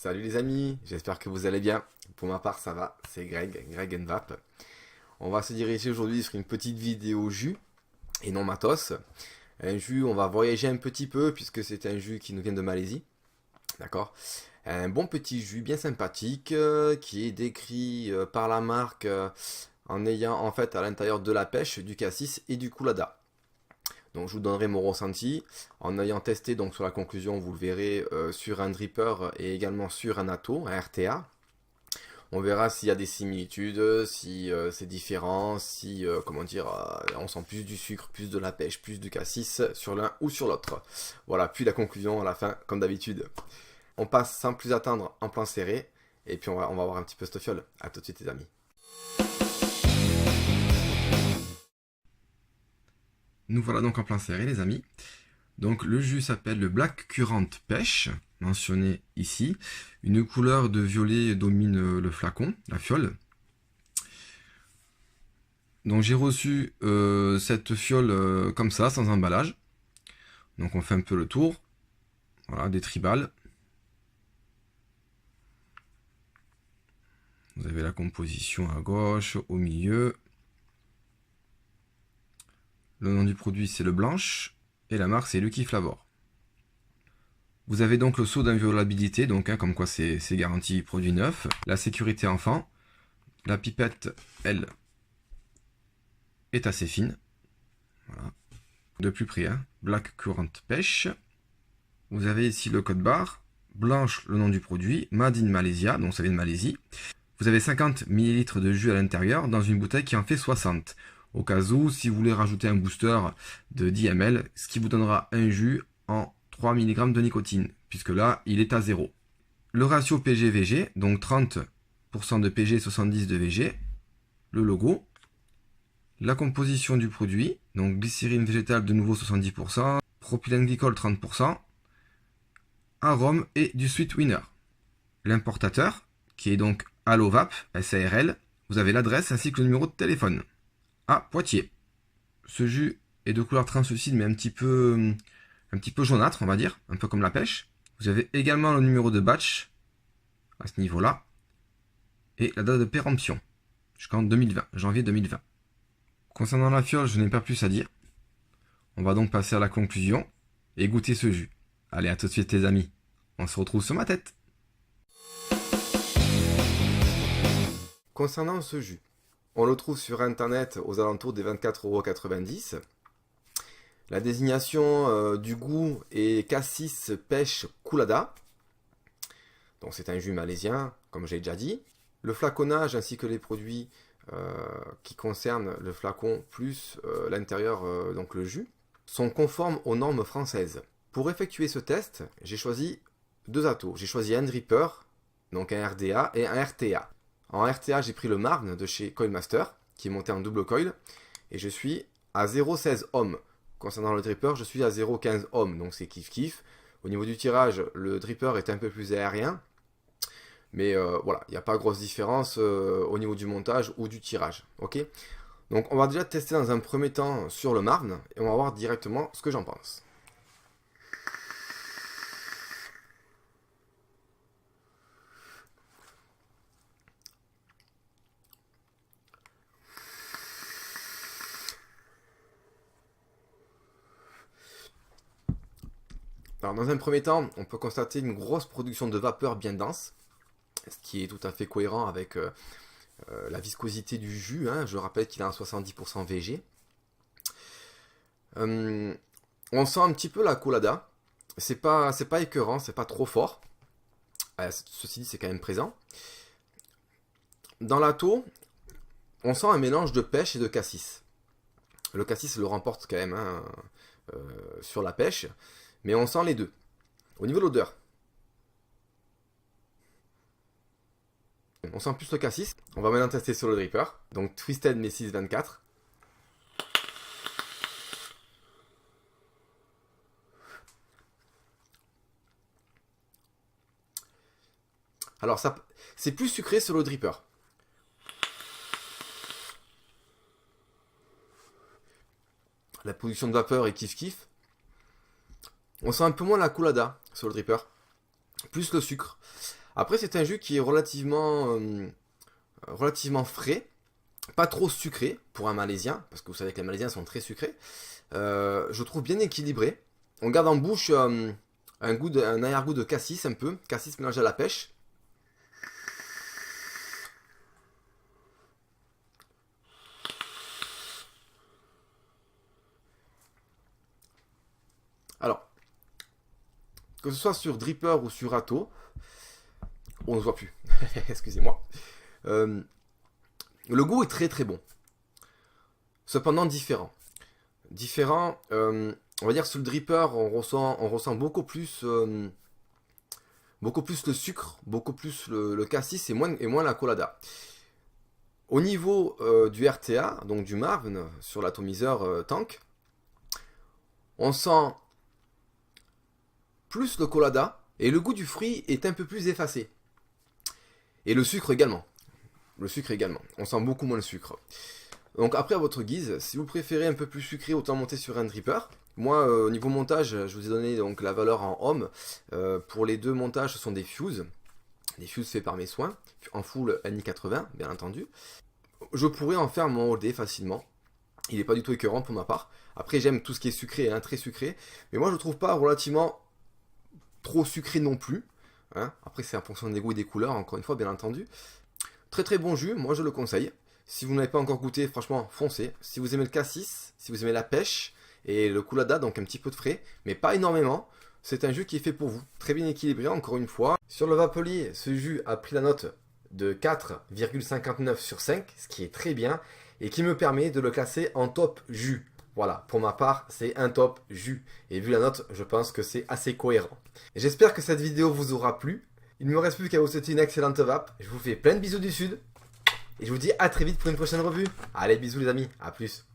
Salut les amis, j'espère que vous allez bien. Pour ma part, ça va, c'est Greg Nvap. On va se diriger aujourd'hui sur une petite vidéo jus et non matos. Un jus, on va voyager un petit peu puisque c'est un jus qui nous vient de Malaisie. D'accord? Un bon petit jus bien sympathique qui est décrit par la marque en ayant en fait à l'intérieur de la pêche, du cassis et du coulada. Donc je vous donnerai mon ressenti en ayant testé donc sur la conclusion, vous le verrez sur un dripper et également sur un atto, un RTA. On verra s'il y a des similitudes, si c'est différent, si comment dire, on sent plus du sucre, plus de la pêche, plus du cassis sur l'un ou sur l'autre. Voilà, puis la conclusion à la fin comme d'habitude. On passe sans plus attendre en plan serré et puis on va voir un petit peu cette fiole. A tout de suite les amis. Nous voilà donc en plan serré les amis. Donc le jus s'appelle le Black Currant Pêche, mentionné ici. Une couleur de violet domine le flacon, la fiole. Donc j'ai reçu cette fiole comme ça, sans emballage. Donc on fait un peu le tour. Voilà, des tribales. Vous avez la composition à gauche, au milieu. Le nom du produit c'est le blanche. Et la marque c'est Lucky Flavor. Vous avez donc le sceau d'inviolabilité, donc comme quoi c'est garanti produit neuf. La sécurité enfant. La pipette, elle, est assez fine. Voilà. De plus près, hein. Black Currant Pêche. Vous avez ici le code barre. Blanche, le nom du produit. Made in Malaysia, donc ça vient de Malaisie. Vous avez 50 ml de jus à l'intérieur dans une bouteille qui en fait 60. Au cas où, si vous voulez rajouter un booster de 10 ml, ce qui vous donnera un jus en 3 mg de nicotine, puisque là, il est à 0. Le ratio PG-VG, donc 30% de PG, 70% de VG. Le logo. La composition du produit, donc glycérine végétale de nouveau 70%, propylène glycol 30%, arôme et du sweet winner. L'importateur, qui est donc Allovap, SARL, vous avez l'adresse ainsi que le numéro de téléphone. À Poitiers. Ce jus est de couleur translucide mais un petit peu jaunâtre, on va dire, un peu comme la pêche. Vous avez également le numéro de batch à ce niveau-là et la date de péremption jusqu'en 2020, janvier 2020. Concernant la fiole, je n'ai pas plus à dire. On va donc passer à la conclusion et goûter ce jus. Allez, à tout de suite les amis. On se retrouve sur ma tête. Concernant ce jus, on le trouve sur internet aux alentours des 24,90 €. La désignation du goût est cassis pêche coulada. Donc c'est un jus malaisien, comme j'ai déjà dit. Le flaconnage ainsi que les produits qui concernent le flacon plus l'intérieur, donc le jus, sont conformes aux normes françaises. Pour effectuer ce test, j'ai choisi deux attos. J'ai choisi un dripper, donc un RDA et un RTA. En RTA, j'ai pris le Marne de chez Coilmaster, qui est monté en double coil, et je suis à 0,16 ohms. Concernant le dripper, je suis à 0,15 ohms, donc c'est kiff-kiff. Au niveau du tirage, le dripper est un peu plus aérien, mais voilà, il n'y a pas grosse différence au niveau du montage ou du tirage. Ok. Donc on va déjà tester dans un premier temps sur le Marne, et on va voir directement ce que j'en pense. Alors dans un premier temps, on peut constater une grosse production de vapeur bien dense, ce qui est tout à fait cohérent avec la viscosité du jus, hein. Je rappelle qu'il est à 70% VG. On sent un petit peu la colada, c'est pas écœurant, c'est pas trop fort. Ceci dit, c'est quand même présent. Dans l'atto, on sent un mélange de pêche et de cassis. Le cassis le remporte quand même, hein, sur la pêche. Mais on sent les deux. Au niveau de l'odeur, on sent plus le cassis. On va maintenant tester sur le dripper. Donc Twisted Messis 24. Alors ça, c'est plus sucré sur le dripper. La production de vapeur est kiff-kiff. On sent un peu moins la colada sur le dripper. Plus le sucre. Après, c'est un jus qui est relativement frais, pas trop sucré pour un Malaisien, parce que vous savez que les Malaisiens sont très sucrés. Je trouve bien équilibré. On garde en bouche un arrière-goût de cassis un peu, cassis mélangé à la pêche. Alors, que ce soit sur Dripper ou sur Râteau, on ne se voit plus, excusez-moi. Le goût est très très bon, cependant différent. On va dire sur le Dripper, on ressent beaucoup plus le sucre, beaucoup plus le cassis et moins la colada. Au niveau du RTA, donc du Marvin, sur l'atomiseur tank, on sent plus le colada et le goût du fruit est un peu plus effacé. Et le sucre également. On sent beaucoup moins le sucre. Donc après à votre guise, si vous préférez un peu plus sucré, autant monter sur un dripper. Moi au niveau montage, je vous ai donné donc la valeur en ohm. Pour les deux montages, ce sont des fuses. Des fuses faits par mes soins, en full NI80 bien entendu. Je pourrais en faire mon OD facilement. Il n'est pas du tout écœurant pour ma part. Après j'aime tout ce qui est sucré, hein, très sucré. Mais moi je le trouve pas relativement trop sucré non plus. Hein. Après c'est en fonction des goûts et des couleurs, encore une fois bien entendu. Très très bon jus, moi je le conseille. Si vous n'avez pas encore goûté, franchement foncez. Si vous aimez le cassis, si vous aimez la pêche et le coulada, donc un petit peu de frais, mais pas énormément, c'est un jus qui est fait pour vous. Très bien équilibré encore une fois. Sur le Vapoli, ce jus a pris la note de 4,59 sur 5, ce qui est très bien et qui me permet de le classer en top jus. Voilà, pour ma part, c'est un top jus. Et vu la note, je pense que c'est assez cohérent. J'espère que cette vidéo vous aura plu. Il ne me reste plus qu'à vous souhaiter une excellente vape. Je vous fais plein de bisous du sud. Et je vous dis à très vite pour une prochaine revue. Allez, bisous les amis, à plus.